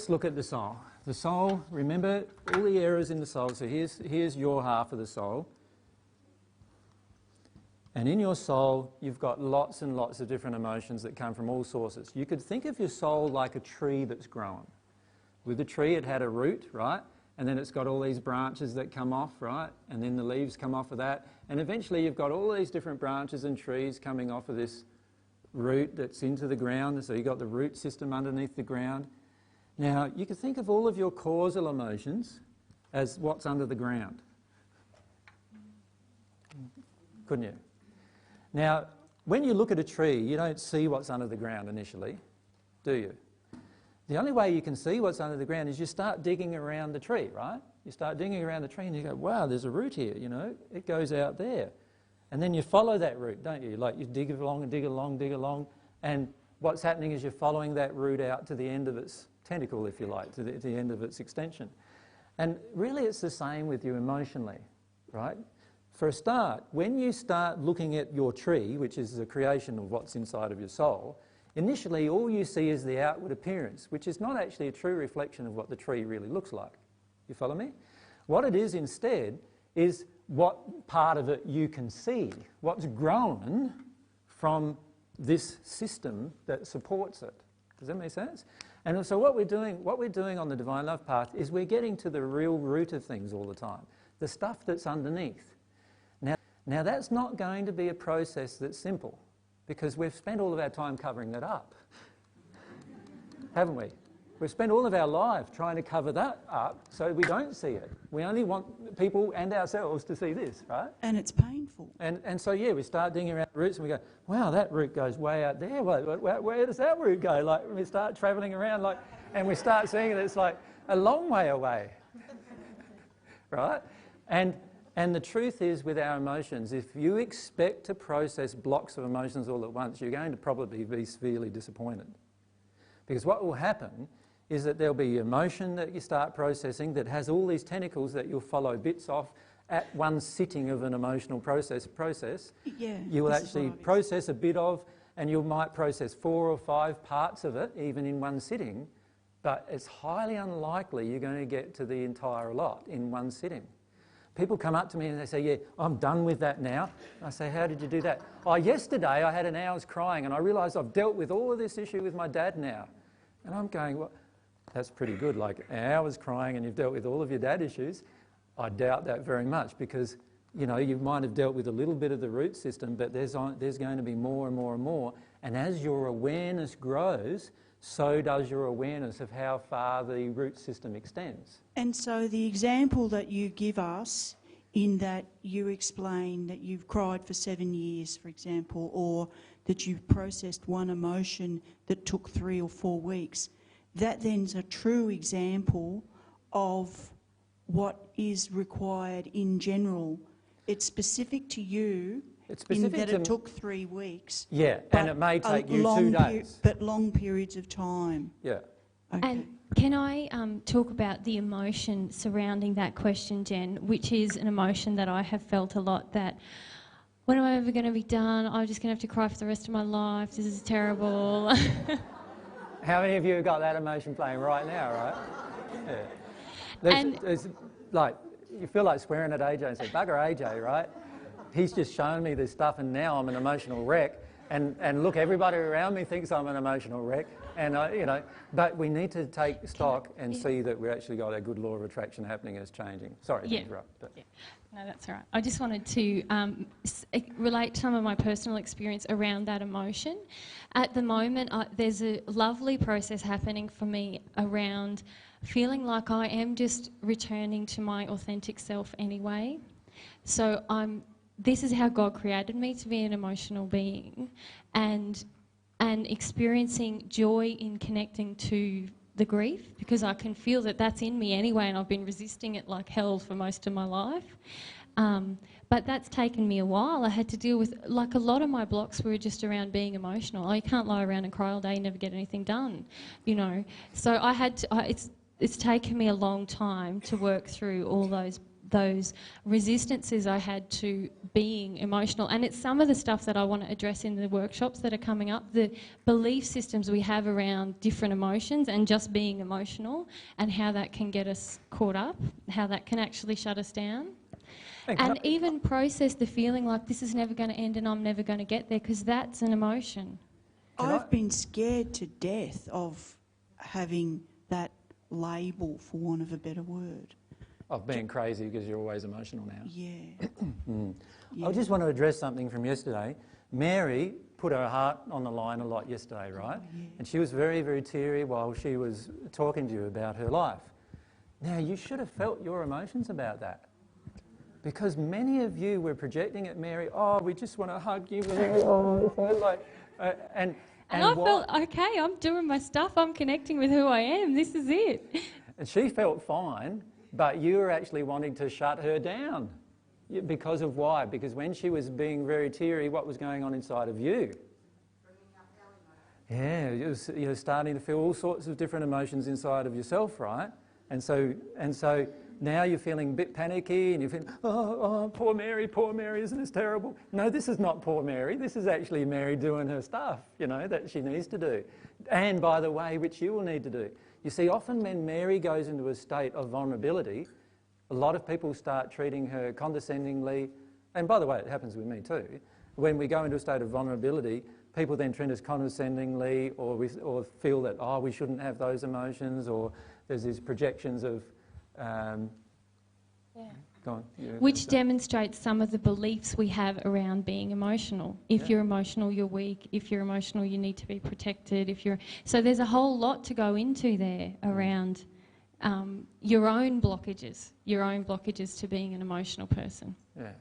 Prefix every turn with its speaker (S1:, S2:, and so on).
S1: Let's look at the soul. The soul, remember all the errors in the soul. So here's your half of the soul. And in your soul, you've got lots and lots of different emotions that come from all sources. You could think of your soul like a tree that's grown. With the tree, it had a root, right? And then it's got all these branches that come off, right? And then the leaves come off of that. And eventually you've got all these different branches and trees coming off of this root that's into the ground. So you've got the root system underneath the ground. Now, you could think of all of your causal emotions as what's under the ground. Couldn't you? Now, when you look at a tree, you don't see what's under the ground initially, do you? The only way you can see what's under the ground is you start digging around the tree, right? You start digging around the tree and you go, wow, there's a root here, you know, it goes out there. And then you follow that root, don't you? Like you dig along and dig along, and what's happening is you're following that root out to the end of its tentacle, if you like, to the end of its extension. And really it's the same with you emotionally, right? For a start, when you start looking at your tree, which is the creation of what's inside of your soul, initially all you see is the outward appearance, which is not actually a true reflection of what the tree really looks like. You follow me? What it is instead is what part of it you can see, what's grown from this system that supports it. Does that make sense? And so what we're doing on the Divine Love path is we're getting to the real root of things all the time, the stuff that's underneath. Now that's not going to be a process that's simple, because we've spent all of our time covering that up, haven't we? We've spent all of our life trying to cover that up so we don't see it. We only want people and ourselves to see this, right?
S2: And it's painful.
S1: And so, yeah, we start digging around the roots and we go, wow, that root goes way out there. Where does that root go? Like, we start travelling around, like, and we start seeing it, it's like a long way away, right? And the truth is, with our emotions, if you expect to process blocks of emotions all at once, you're going to probably be severely disappointed. Because what will happen is that there'll be emotion that you start processing that has all these tentacles that you'll follow bits off at one sitting of an emotional process.
S2: Yeah,
S1: you will actually process a bit of, and you might process 4 or 5 parts of it, even in one sitting, but it's highly unlikely you're going to get to the entire lot in one sitting. People come up to me and they say, yeah, I'm done with that now. I say, how did you do that? Oh, yesterday I had an hour's crying and I realised I've dealt with all of this issue with my dad now. And I'm going, well, that's pretty good, like an hour's crying and you've dealt with all of your dad issues. I doubt that very much, because, you know, you might have dealt with a little bit of the root system, but there's going to be more and more and more. And as your awareness grows, so does your awareness of how far the root system extends.
S2: And so the example that you give us, in that you explain that you've cried for 7 years, for example, or that you've processed one emotion that took 3 or 4 weeks, that then's a true example of what is required in general. It's specific to you. It's specific in that it took 3 weeks.
S1: Yeah, and it may take you 2 days.
S2: But long periods of time.
S1: Yeah.
S2: Okay.
S3: And can I talk about the emotion surrounding that question, Jen, which is an emotion that I have felt a lot, that when am I ever going to be done? I'm just going to have to cry for the rest of my life. This is terrible.
S1: How many of you have got that emotion playing right now, right? Yeah. There's like, you feel like swearing at AJ and say, bugger AJ, right? He's just shown me this stuff and now I'm an emotional wreck. And look, everybody around me thinks I'm an emotional wreck. And, you know, but we need to take stock and see that we've actually got a good law of attraction happening and it's changing. Sorry to interrupt. But.
S3: Yeah. No, that's all right. I just wanted to relate some of my personal experience around that emotion. At the moment, there's a lovely process happening for me around feeling like I am just returning to my authentic self anyway. So this is how God created me, to be an emotional being, and experiencing joy in connecting to the grief, because I can feel that that's in me anyway, and I've been resisting it like hell for most of my life. But that's taken me a while. I had to deal with, like, a lot of my blocks were just around being emotional. Oh, you can't lie around and cry all day and never get anything done, you know. So I had to, it's taken me a long time to work through all those resistances I had to being emotional. And it's some of the stuff that I want to address in the workshops that are coming up, the belief systems we have around different emotions and just being emotional, and how that can get us caught up, how that can actually shut us down. And even process the feeling like this is never going to end and I'm never going to get there, because that's an emotion.
S2: I've been scared to death of having that label, for want of a better word.
S1: Of being crazy because you're always emotional now.
S2: Yeah.
S1: Yeah. I just want to address something from yesterday. Mary put her heart on the line a lot yesterday, right?
S2: Oh, yeah.
S1: And she was very, very teary while she was talking to you about her life. Now, you should have felt your emotions about that. Because many of you were projecting at Mary, oh, we just want to hug you, Mary. Oh, like, and
S3: I felt, okay, I'm doing my stuff, I'm connecting with who I am, this is it.
S1: And she felt fine, but you were actually wanting to shut her down. Because of why? Because when she was being very teary, what was going on inside of you? Yeah, you're starting to feel all sorts of different emotions inside of yourself, right? And so now you're feeling a bit panicky and you're feeling, oh, poor Mary, isn't this terrible? No, this is not poor Mary. This is actually Mary doing her stuff, you know, that she needs to do. And by the way, which you will need to do. You see, often when Mary goes into a state of vulnerability, a lot of people start treating her condescendingly. And by the way, it happens with me too. When we go into a state of vulnerability, people then treat us condescendingly, or feel that, oh, we shouldn't have those emotions, or there's these projections of... Go on.
S3: Which demonstrates some of the beliefs we have around being emotional. If you're emotional, you're weak. If you're emotional, you need to be protected. So there's a whole lot to go into there around your own blockages to being an emotional person.
S1: Yeah.